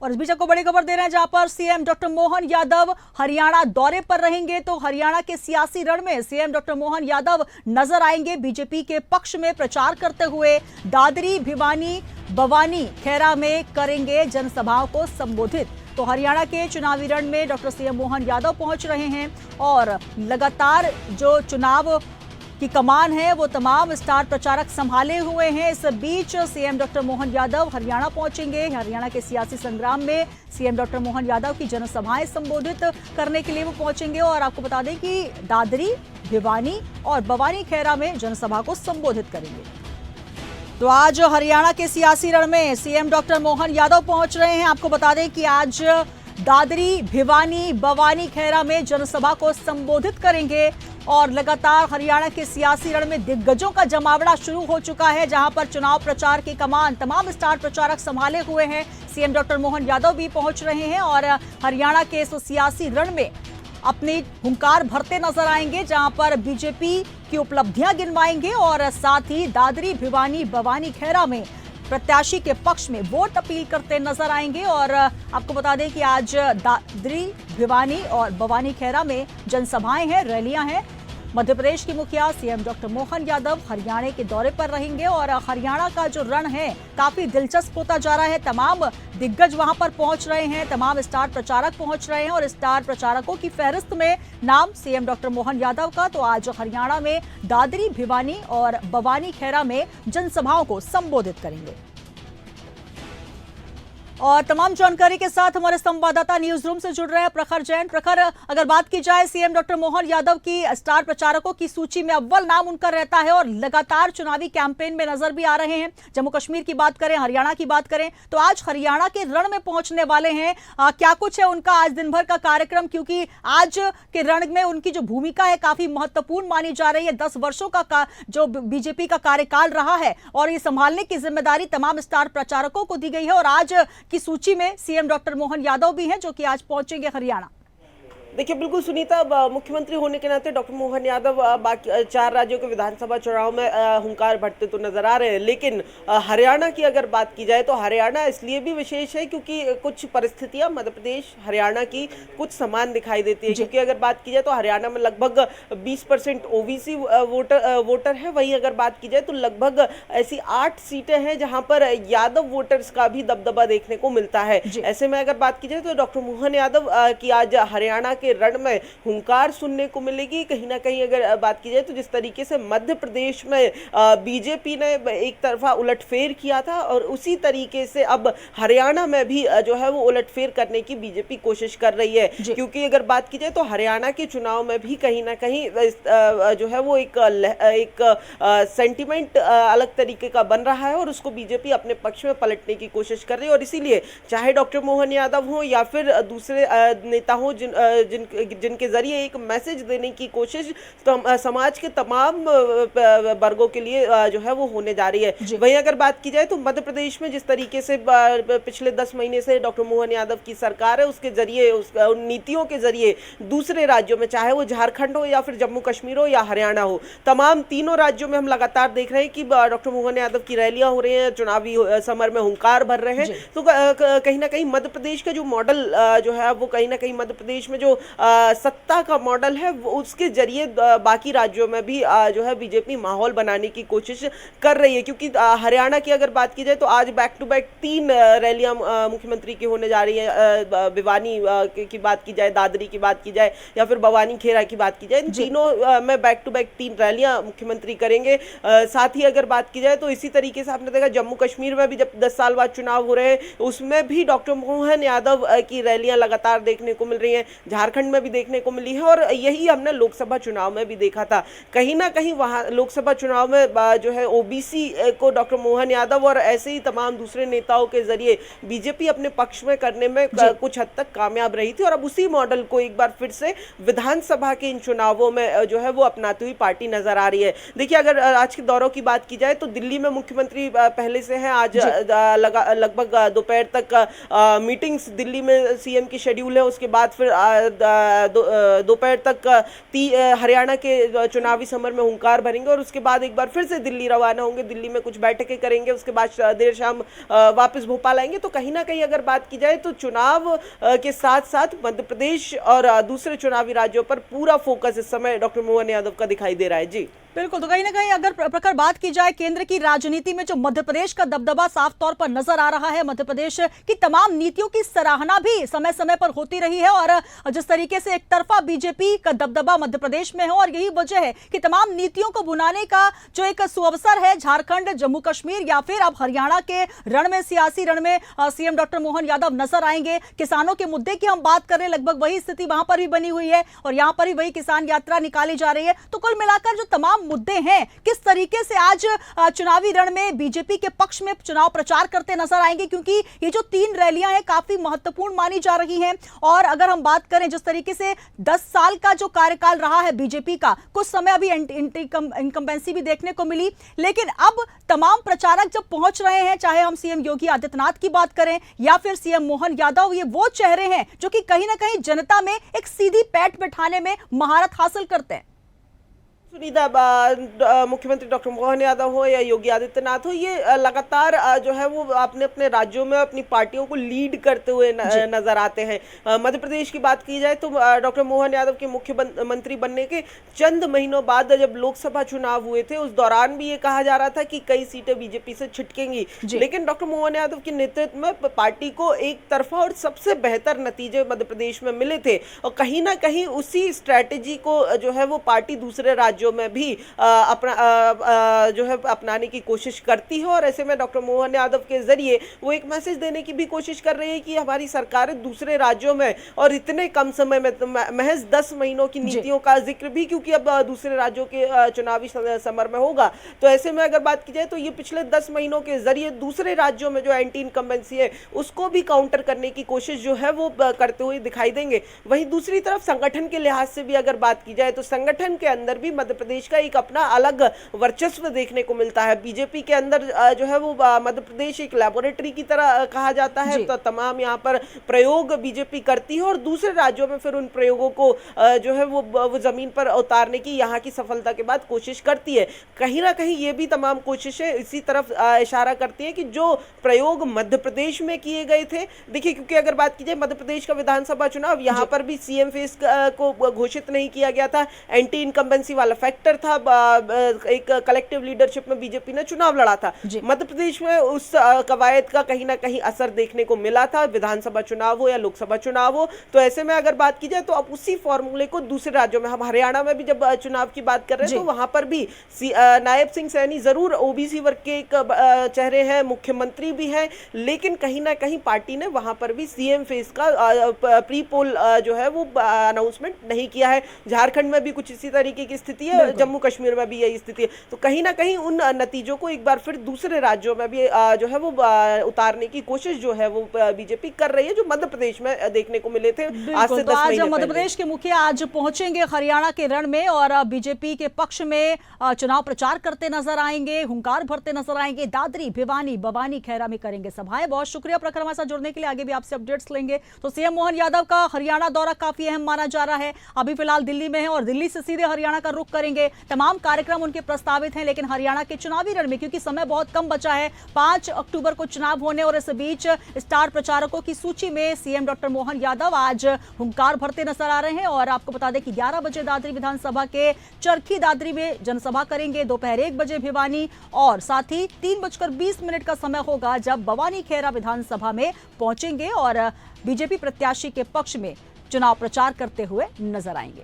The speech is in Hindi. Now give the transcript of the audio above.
और इस बीच आपको बड़ी खबर दे रहे हैं जहां पर सीएम डॉक्टर मोहन यादव हरियाणा दौरे पर रहेंगे। तो हरियाणा के सियासी रण में सीएम डॉक्टर मोहन यादव नजर आएंगे। बीजेपी के पक्ष में प्रचार करते हुए दादरी, भिवानी, बवानी, खैरा में करेंगे जनसभाओं को संबोधित। तो हरियाणा के चुनावी रण में डॉक्टर सीएम मोहन यादव पहुंच रहे हैं और लगातार जो चुनाव की कमान है वो तमाम स्टार प्रचारक संभाले हुए हैं। इस बीच सीएम डॉक्टर मोहन यादव हरियाणा पहुंचेंगे। हरियाणा के सियासी संग्राम में सीएम डॉक्टर मोहन यादव की जनसभाएं संबोधित करने के लिए वो पहुंचेंगे। और आपको बता दें कि दादरी, भिवानी और बवानी, खैरा में जनसभा को संबोधित करेंगे। तो आज हरियाणा के सियासी रण में सीएम डॉक्टर मोहन यादव पहुंच रहे हैं। आपको बता दें कि आज दादरी, भिवानी, बवानी, खैरा में जनसभा को संबोधित करेंगे। और लगातार हरियाणा के सियासी रण में दिग्गजों का जमावड़ा शुरू हो चुका है, जहां पर चुनाव प्रचार की कमान तमाम स्टार प्रचारक संभाले हुए हैं। सीएम डॉक्टर मोहन यादव भी पहुंच रहे हैं और हरियाणा के इस सियासी रण में अपनी हुंकार भरते नजर आएंगे, जहां पर बीजेपी की उपलब्धियां गिनवाएंगे और साथ ही दादरी, भिवानी, बवानी, खैरा में प्रत्याशी के पक्ष में वोट अपील करते नजर आएंगे। और आपको बता दें कि आज दादरी, भिवानी और बवानी, खैरा में जनसभाएं हैं, रैलियां हैं। मध्य प्रदेश के मुखिया सीएम डॉक्टर मोहन यादव हरियाणा के दौरे पर रहेंगे और हरियाणा का जो रण है काफी दिलचस्प होता जा रहा है। तमाम दिग्गज वहां पर पहुंच रहे हैं, तमाम स्टार प्रचारक पहुंच रहे हैं और स्टार प्रचारकों की फहरिस्त में नाम सीएम डॉक्टर मोहन यादव का। तो आज हरियाणा में दादरी, भिवानी और बवानी, खैरा में जनसभाओं को संबोधित करेंगे। और तमाम जानकारी के साथ हमारे संवाददाता न्यूज रूम से जुड़ रहे हैं प्रखर जैन। प्रखर, अगर बात की जाए सीएम डॉक्टर मोहन यादव की स्टार प्रचारकों की सूची में अव्वल नाम उनका रहता है और लगातार चुनावी कैंपेन में नजर भी आ रहे हैं। जम्मू कश्मीर की बात करें, हरियाणा की बात करें, तो आज हरियाणा के रण में पहुंचने वाले हैं। क्या कुछ है उनका आज दिन भर का कार्यक्रम, क्योंकि आज के रण में उनकी जो भूमिका है काफी महत्वपूर्ण मानी जा रही है। 10 वर्षों का जो बीजेपी का कार्यकाल रहा है और ये संभालने की जिम्मेदारी तमाम स्टार प्रचारकों को दी गई है। और आज की सूची में सीएम डॉक्टर मोहन यादव भी हैं, जो कि आज पहुंचेंगे हरियाणा। देखिए, बिल्कुल सुनीता, मुख्यमंत्री होने के नाते डॉक्टर मोहन यादव बाकी 4 राज्यों के विधानसभा चुनाव में हुंकार भरते तो नजर आ रहे हैं। लेकिन हरियाणा की अगर बात की जाए तो हरियाणा इसलिए भी विशेष है क्योंकि कुछ परिस्थितियां मध्य प्रदेश, हरियाणा की कुछ समान दिखाई देती है। क्योंकि अगर बात की जाए तो हरियाणा में लगभग 20% ओबीसी वोटर है। वहीं अगर बात की जाए तो लगभग ऐसी 8 सीटें हैं जहां पर यादव वोटर्स का भी दबदबा देखने को मिलता है। ऐसे में अगर बात की जाए तो डॉक्टर मोहन यादव की आज हरियाणा के रण में हुंकार सुनने को मिलेगी। कहीं ना कहीं अगर बात की जाए तो जिस तरीके से मध्य प्रदेश में बीजेपी ने एक तरफा उलटफेर किया था और उसी तरीके से अब हरियाणा में भी जो है वो उलटफेर करने की बीजेपी कोशिश कर रही है। क्योंकि अगर बात की जाए तो हरियाणा के चुनाव में भी कहीं ना कहीं जो है वो एक सेंटिमेंट अलग तरीके का बन रहा है और उसको बीजेपी अपने पक्ष में पलटने की कोशिश कर रही है। और इसीलिए चाहे डॉक्टर मोहन यादव हो या फिर दूसरे नेता हो जिनके जरिए एक मैसेज देने की कोशिश समाज के तमाम वर्गों के लिए जो है वो होने जा रही है। वहीं अगर बात की जाए तो मध्य प्रदेश में जिस तरीके से पिछले 10 महीने से डॉक्टर मोहन यादव की सरकार है, उसके जरिए उन नीतियों के जरिए दूसरे राज्यों में, चाहे वो झारखंड हो या फिर जम्मू कश्मीर हो या हरियाणा हो, तमाम तीनों राज्यों में हम लगातार देख रहे हैं कि डॉक्टर मोहन यादव की रैलियां हो रही हैं, चुनावी समर में हुंकार भर रहे हैं। तो कहीं ना कहीं मध्य प्रदेश का जो मॉडल जो है वो कहीं ना कहीं मध्य प्रदेश में जो सत्ता का मॉडल है उसके जरिए बाकी राज्यों में भी जो है बीजेपी माहौल बनाने की कोशिश कर रही है। क्योंकि हरियाणा की अगर बात की जाए तो आज बैक टू बैक 3 रैलियां मुख्यमंत्री की होने जा रही है। भिवानी की बात की जाए, दादरी की बात की जाए या फिर बवानी, खेरा की बात की जाए, इन तीनों में बैक टू बैक 3 रैलियां मुख्यमंत्री करेंगे। साथ ही अगर बात की जाए तो इसी तरीके से आपने देखा जम्मू कश्मीर में भी जब 10 साल बाद चुनाव हो रहे हैं उसमें भी डॉक्टर मोहन यादव की रैलियां लगातार देखने को मिल रही हैं। झारखंड में भी देखने को मिली है और यही हमने लोकसभा चुनाव में भी देखा था। कहीं ना कहीं वहां लोकसभा चुनाव में जो है ओबीसी को डॉक्टर मोहन यादव और ऐसे ही तमाम दूसरे नेताओं के जरिए बीजेपी अपने पक्ष में करने में कुछ हद तक कामयाब रही थी और अब उसी मॉडल को एक बार फिर से विधानसभा के इन चुनावों में जो है वो अपनाती हुई पार्टी नजर आ रही है। देखिए, अगर आज के दौरों की बात की जाए तो दिल्ली में मुख्यमंत्री पहले से हैं। आज लगभग दोपहर तक मीटिंग्स दिल्ली में सीएम की शेड्यूल है। उसके बाद फिर दोपहर तक हरियाणा के चुनावी समर में हुंकार भरेंगे और उसके बाद एक बार फिर से दिल्ली रवाना होंगे। दिल्ली में कुछ बैठकें करेंगे, उसके बाद देर शाम वापस भोपाल आएंगे। तो कहीं ना कहीं अगर बात की जाए तो चुनाव के साथ साथ मध्य प्रदेश और दूसरे चुनावी राज्यों पर पूरा फोकस इस समय डॉक्टर मोहन यादव का दिखाई दे रहा है। जी बिल्कुल, तो कहीं ना कहीं अगर प्रखर बात की जाए केंद्र की राजनीति में जो मध्य प्रदेश का दबदबा साफ तौर पर नजर आ रहा है, मध्य प्रदेश की तमाम नीतियों की सराहना भी समय समय पर होती रही है और जिस तरीके से एक तरफा बीजेपी का दबदबा मध्य प्रदेश में है और यही वजह है कि तमाम नीतियों को बुनाने का जो एक सुअवसर है झारखंड, जम्मू कश्मीर या फिर अब हरियाणा के रण में, सियासी रण में सीएम डॉक्टर मोहन यादव नजर आएंगे। किसानों के मुद्दे की हम बात करें, लगभग वही स्थिति वहां पर भी बनी हुई है और यहां पर भी वही किसान यात्रा निकाली जा रही है। तो कुल मिलाकर जो तमाम मुद्दे हैं, किस तरीके से आज चुनावी रण में बीजेपी के पक्ष में चुनाव प्रचार करते नजर आएंगे, क्योंकि ये जो 3 रैलियां हैं काफी महत्वपूर्ण मानी जा रही हैं। और अगर हम बात करें जिस तरीके से 10 साल का जो कार्यकाल रहा है बीजेपी का, कुछ समय अभी इनकम्बेंसी भी देखने को मिली, लेकिन अब तमाम प्रचारक जब पहुंच रहे हैं, चाहे हम सीएम योगी आदित्यनाथ की बात करें या फिर सीएम मोहन यादव, ये वो चेहरे हैं जो कि कहीं ना कहीं जनता में एक सीधी पैठ बिठाने में महारत हासिल करते हैं। सुनीता, मुख्यमंत्री डॉक्टर मोहन यादव हो या योगी आदित्यनाथ हो, ये लगातार जो है वो अपने अपने राज्यों में अपनी पार्टियों को लीड करते हुए नजर आते हैं। मध्य प्रदेश की बात की जाए तो डॉक्टर मोहन यादव के मुख्यमंत्री बनने के चंद महीनों बाद जब लोकसभा चुनाव हुए थे, उस दौरान भी ये कहा जा रहा था कि कई सीटें बीजेपी से छिटकेंगी, लेकिन डॉक्टर मोहन यादव के नेतृत्व में पार्टी को एक तरफा और सबसे बेहतर नतीजे मध्य प्रदेश में मिले थे और कहीं ना कहीं उसी स्ट्रैटेजी को जो है वो पार्टी दूसरे राज्यों में भी जो है अपनाने की कोशिश करती है। और ऐसे में डॉक्टर मोहन यादव के जरिए वो एक मैसेज देने की भी कोशिश कर रही है कि हमारी सरकारें दूसरे राज्यों में और इतने कम समय में, तो महज 10 महीनों की नीतियों का जिक्र भी, क्योंकि अब दूसरे राज्यों के चुनावी समर में होगा, तो ऐसे में अगर बात की जाए तो ये पिछले 10 महीनों के जरिए दूसरे राज्यों में जो एंटी इनकम्बेंसी है उसको भी काउंटर करने की कोशिश जो है वो करते हुए दिखाई देंगे। वहीं दूसरी तरफ संगठन के लिहाज से भी अगर बात की जाए तो संगठन के अंदर भी मध्य प्रदेश का एक अपना अलग वर्चस्व देखने को मिलता है। बीजेपी के अंदर जो है वो मध्य प्रदेश एक लैबोरेटरी की तरह कहा जाता है, तो तमाम यहाँ पर प्रयोग बीजेपी करती है और दूसरे राज्यों में फिर उन प्रयोगों को जो है वो जमीन पर उतारने की यहाँ की सफलता के बाद कोशिश करती है। कहीं ना कहीं ये भी तमाम कोशिशें इसी तरफ इशारा करती हैं कि जो प्रयोग मध्य प्रदेश में किए गए थे, देखिए क्योंकि अगर बात की जाए मध्य प्रदेश का विधानसभा चुनाव, यहाँ पर भी सीएम फेस को घोषित नहीं किया गया था, एंटी इनकम्बेंसी वाला फैक्टर था, एक कलेक्टिव लीडरशिप में बीजेपी ने चुनाव लड़ा था। मध्य प्रदेश में उस कवायद का कहीं ना कहीं असर देखने को मिला था, विधानसभा चुनाव हो या लोकसभा चुनाव हो। तो ऐसे में अगर बात की जाए तो अब उसी फॉर्मूले को दूसरे राज्यों में, हम हरियाणा में भी जब चुनाव की बात कर रहे हैं तो वहां पर भी नायब सिंह सैनी जरूर ओबीसी वर्ग के एक चेहरे हैं, मुख्यमंत्री भी हैं, लेकिन कहीं ना कहीं पार्टी ने वहां पर भी सीएम फेस का प्री पोल जो है वो अनाउंसमेंट नहीं किया है। झारखंड में भी कुछ इसी तरीके की स्थिति है, जम्मू कश्मीर में भी यही स्थिति है। तो कहीं ना कहीं उन नतीजों को एक बार फिर दूसरे राज्यों में भी जो है वो उतारने की कोशिश जो है वो बीजेपी कर रही है, जो मध्य प्रदेश में देखने को मिले थे आज से 10 महीने मध्य प्रदेश के मुखिया आज पहुंचेंगे हरियाणा के रण में और बीजेपी के पक्ष में चुनाव प्रचार करते नजर आएंगे, हुंकार भरते नजर आएंगे, दादरी, भिवानी, बवानी, खैरा में करेंगे सभाएं। बहुत शुक्रिया प्रखर हमारे साथ जुड़ने के लिए, आगे भी आपसे अपडेट्स लेंगे। तो सीएम मोहन यादव का हरियाणा दौरा काफी अहम माना जा रहा है, अभी फिलहाल दिल्ली में है और दिल्ली से सीधे हरियाणा का रुख करेंगे। तमाम कार्यक्रम उनके प्रस्तावित हैं, लेकिन हरियाणा के चुनावी रण में क्योंकि समय बहुत कम बचा है, 5 अक्टूबर को चुनाव होने और इस बीच स्टार प्रचारकों की सूची में सीएम डॉक्टर मोहन यादव आज हुंकार भरते नजर आ रहे हैं। और आपको बता दें कि 11 बजे दादरी विधानसभा के चरखी दादरी में जनसभा करेंगे, दोपहर 1 बजे भिवानी और साथ ही 3:20 का समय होगा जब बवानी खैरा विधानसभा में पहुंचेंगे और बीजेपी प्रत्याशी के पक्ष में चुनाव प्रचार करते हुए नजर आएंगे।